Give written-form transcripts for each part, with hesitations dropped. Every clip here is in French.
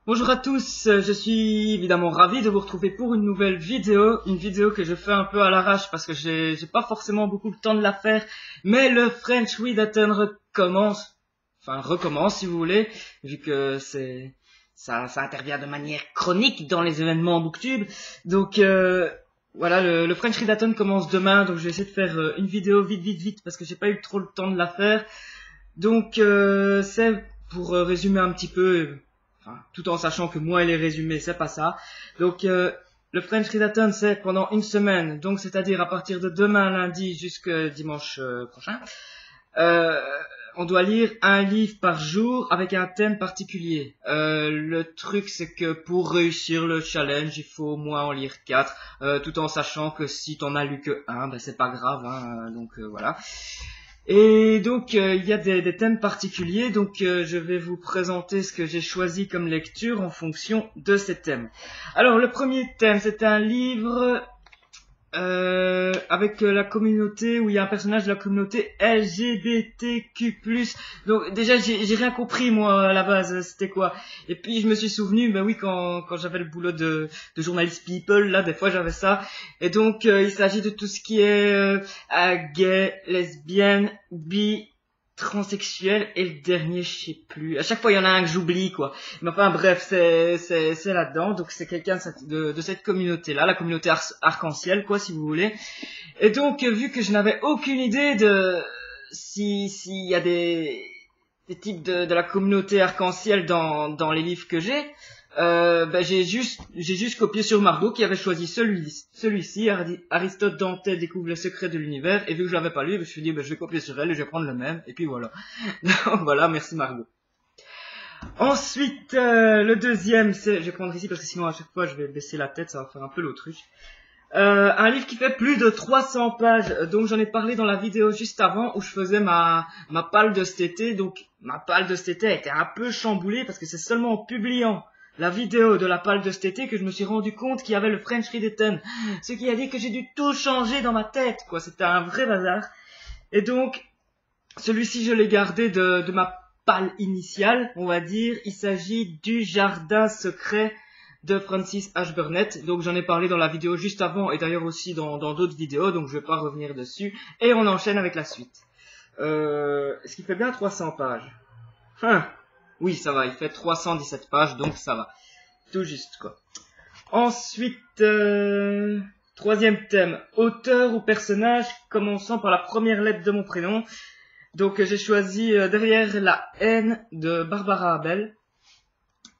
Bonjour à tous, je suis évidemment ravi de vous retrouver pour une nouvelle vidéo, une vidéo que je fais un peu à l'arrache parce que j'ai pas forcément beaucoup le temps de la faire, mais le French Readathon recommence si vous voulez, vu que ça intervient de manière chronique dans les événements Booktube. Donc voilà, le French Readathon commence demain, donc je vais essayer de faire une vidéo vite parce que j'ai pas eu trop le temps de la faire. Donc c'est pour résumer un petit peu. Enfin, tout en sachant que moi et les résumés, c'est pas ça. Donc, le French Readathon, c'est pendant une semaine, donc c'est-à-dire à partir de demain lundi jusqu'à dimanche prochain. Euh, on doit lire un livre par jour avec un thème particulier. Le truc, c'est que pour réussir le challenge, il faut au moins en lire 4, tout en sachant que si t'en as lu que un, ben c'est pas grave, hein, donc voilà. Et donc il y a des thèmes particuliers, donc je vais vous présenter ce que j'ai choisi comme lecture en fonction de ces thèmes. Alors le premier thème, c'est un livre avec la communauté, où il y a un personnage de la communauté LGBTQ+. Donc déjà j'ai rien compris moi à la base, c'était quoi. Et puis je me suis souvenu, ben oui, quand j'avais le boulot de journaliste people, là des fois j'avais ça. Et donc il s'agit de tout ce qui est gay, lesbienne, bi, transsexuel, et le dernier je sais plus. À chaque fois il y en a un que j'oublie quoi. Mais enfin bref, c'est là-dedans. Donc c'est quelqu'un de cette communauté-là, la communauté arc-en-ciel quoi si vous voulez. Et donc vu que je n'avais aucune idée de s'il y a des types de la communauté arc-en-ciel dans les livres que j'ai, j'ai juste copié sur Margot qui avait choisi celui-ci. Aristote Dantais découvre le secret de l'univers, et vu que je l'avais pas lu, je me suis dit je vais copier sur elle et je vais prendre le même, et puis voilà. Donc voilà, merci Margot. Ensuite, le deuxième, je vais prendre ici parce que sinon à chaque fois je vais baisser la tête, ça va faire un peu l'autruche. Un livre qui fait plus de 300 pages, donc j'en ai parlé dans la vidéo juste avant où je faisais ma palle de cet été. Donc ma palle de cet été a été un peu chamboulée parce que c'est seulement en publiant la vidéo de la palle de cet été que je me suis rendu compte qu'il y avait le French Readathon, ce qui a dit que j'ai dû tout changer dans ma tête quoi, c'était un vrai bazar. Et donc celui-ci je l'ai gardé de ma palle initiale, on va dire. Il s'agit du Jardin secret de Francis H. Burnett. Donc j'en ai parlé dans la vidéo juste avant et d'ailleurs aussi dans d'autres vidéos, donc je vais pas revenir dessus. Et on enchaîne avec la suite. Est-ce qu'il fait bien 300 pages? Oui, ça va, il fait 317 pages, donc ça va. Tout juste, quoi. Ensuite, troisième thème, auteur ou personnage, commençant par la première lettre de mon prénom. Donc j'ai choisi Derrière la haine de Barbara Abel.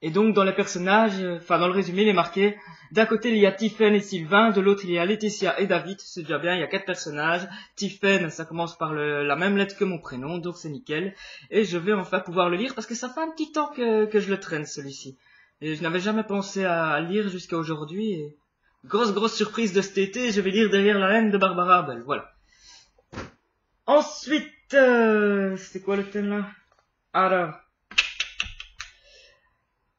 Et donc dans les personnages, dans le résumé, il est marqué d'un côté il y a Tiphaine et Sylvain, de l'autre il y a Laetitia et David. C'est déjà bien, il y a 4 personnages. Tiphaine, ça commence par la même lettre que mon prénom, donc c'est nickel. Et je vais enfin pouvoir le lire parce que ça fait un petit temps que je le traîne celui-ci. Et je n'avais jamais pensé à lire jusqu'à aujourd'hui. Et grosse surprise de cet été, je vais lire Derrière la haine de Barbara Abel. Voilà. Ensuite, c'est quoi le thème là? Alors,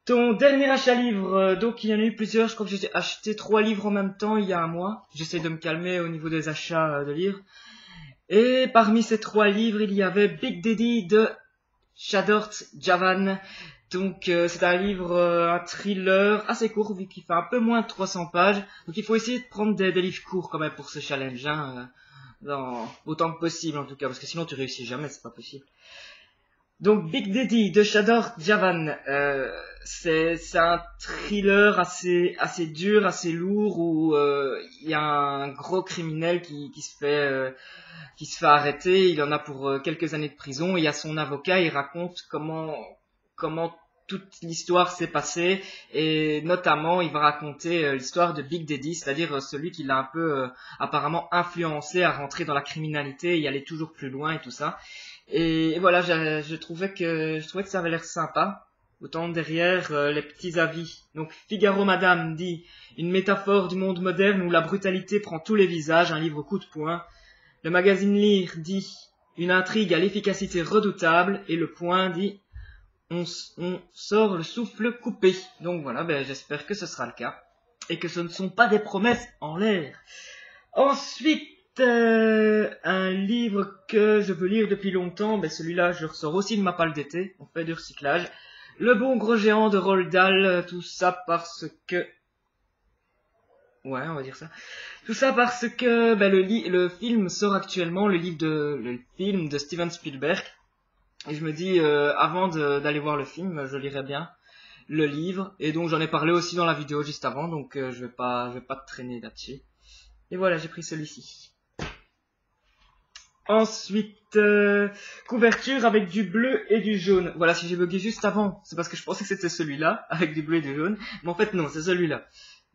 ton dernier achat livre, donc il y en a eu plusieurs, je crois que j'ai acheté 3 livres en même temps il y a un mois. J'essaie de me calmer au niveau des achats de livres. Et parmi ces 3 livres, il y avait Big Daddy de Shadort Javan. Donc c'est un livre, un thriller assez court vu qu'il fait un peu moins de 300 pages. Donc il faut essayer de prendre des livres courts quand même pour ce challenge, hein, autant que possible en tout cas, parce que sinon tu réussis jamais, c'est pas possible. Donc Big Daddy de Shador Javan, c'est un thriller assez dur, assez lourd où il y a un gros criminel qui se fait arrêter. Il en a pour quelques années de prison. Et il y a son avocat, il raconte comment toute l'histoire s'est passée, et notamment il va raconter l'histoire de Big Daddy, c'est-à-dire celui qui l'a un peu apparemment influencé à rentrer dans la criminalité et aller toujours plus loin et tout ça. Et voilà, je trouvais que ça avait l'air sympa. Autant derrière les petits avis. Donc Figaro Madame dit une métaphore du monde moderne où la brutalité prend tous les visages, un livre coup de poing. Le magazine Lire dit une intrigue à l'efficacité redoutable, et Le Point dit on sort le souffle coupé. Donc voilà, j'espère que ce sera le cas et que ce ne sont pas des promesses en l'air. Ensuite, un livre que je veux lire depuis longtemps, celui-là je ressors aussi de ma palle d'été, on fait du recyclage. Le bon gros géant de Roald Dahl, tout ça parce que... Ouais, on va dire ça. Tout ça parce que le film sort actuellement, le film de Steven Spielberg. Et je me dis, avant d'aller voir le film, je lirai bien le livre. Et donc j'en ai parlé aussi dans la vidéo juste avant, donc je vais pas traîner là-dessus. Et voilà, j'ai pris celui-ci. Ensuite, couverture avec du bleu et du jaune. Voilà, si j'ai bugué juste avant, c'est parce que je pensais que c'était celui-là, avec du bleu et du jaune. Mais en fait non, c'est celui-là.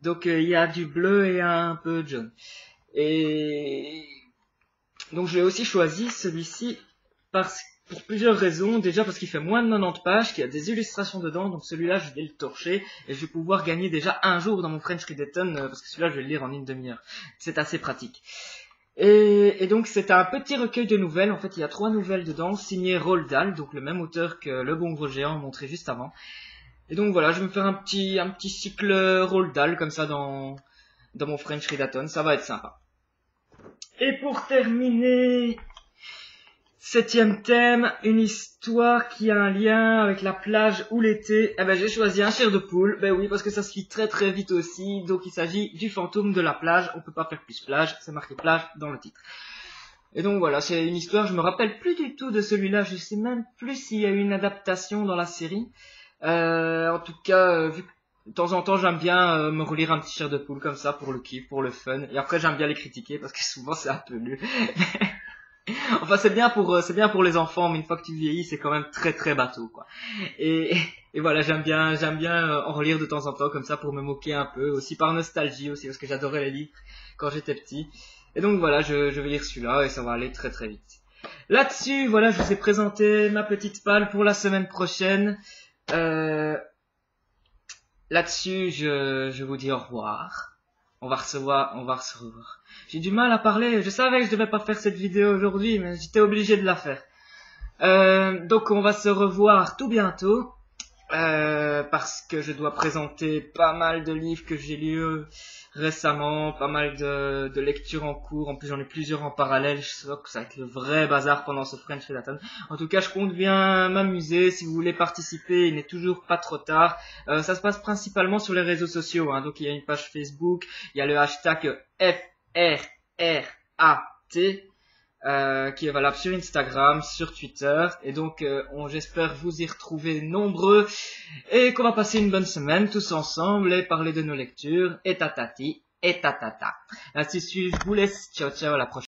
Donc il y a du bleu et un peu de jaune. Et donc je l'ai aussi choisi celui-ci pour plusieurs raisons. Déjà parce qu'il fait moins de 90 pages, qu'il y a des illustrations dedans. Donc celui-là je vais le torcher et je vais pouvoir gagner déjà un jour dans mon French Readathon parce que celui-là je vais le lire en une demi-heure. C'est assez pratique. Et donc c'est un petit recueil de nouvelles. En fait il y a 3 nouvelles dedans signées Roald Dahl, donc le même auteur que Le Bon Gros Géant montré juste avant. Et donc voilà, je vais me faire un petit cycle Roald Dahl comme ça dans mon French Readathon, ça va être sympa. Et pour terminer, 7e thème, une histoire qui a un lien avec la plage ou l'été. Eh ben j'ai choisi un chair de poule, ben oui parce que ça se lit très très vite aussi, donc il s'agit du fantôme de la plage, on peut pas faire plus plage, c'est marqué plage dans le titre. Et donc voilà, c'est une histoire, je me rappelle plus du tout de celui-là, je sais même plus s'il y a eu une adaptation dans la série. En tout cas, vu que de temps en temps j'aime bien me relire un petit chair de poule comme ça pour le kiff, pour le fun. Et après j'aime bien les critiquer parce que souvent c'est un peu nul. Enfin c'est bien pour les enfants, mais une fois que tu vieillis c'est quand même très très bateau quoi. Et voilà j'aime bien en relire de temps en temps comme ça pour me moquer un peu, aussi par nostalgie aussi parce que j'adorais les livres quand j'étais petit. Et donc voilà je vais lire celui-là et ça va aller très très vite. Là-dessus voilà je vous ai présenté ma petite palle pour la semaine prochaine. Là-dessus, je vous dis au revoir. On va se revoir. J'ai du mal à parler. Je savais que je devais pas faire cette vidéo aujourd'hui, mais j'étais obligé de la faire. Donc on va se revoir tout bientôt. Parce que je dois présenter pas mal de livres que j'ai lus récemment, pas mal de lectures en cours. En plus j'en ai plusieurs en parallèle. Je sais que ça va être le vrai bazar pendant ce French Readathon. En tout cas je compte bien m'amuser. Si vous voulez participer, il n'est toujours pas trop tard. Ça se passe principalement sur les réseaux sociaux, hein. Donc il y a une page Facebook, il y a le hashtag FRRAT qui est valable sur Instagram, sur Twitter, et donc j'espère vous y retrouver nombreux et qu'on va passer une bonne semaine tous ensemble et parler de nos lectures et tatati et tatata. Ainsi je vous laisse, ciao ciao, à la prochaine.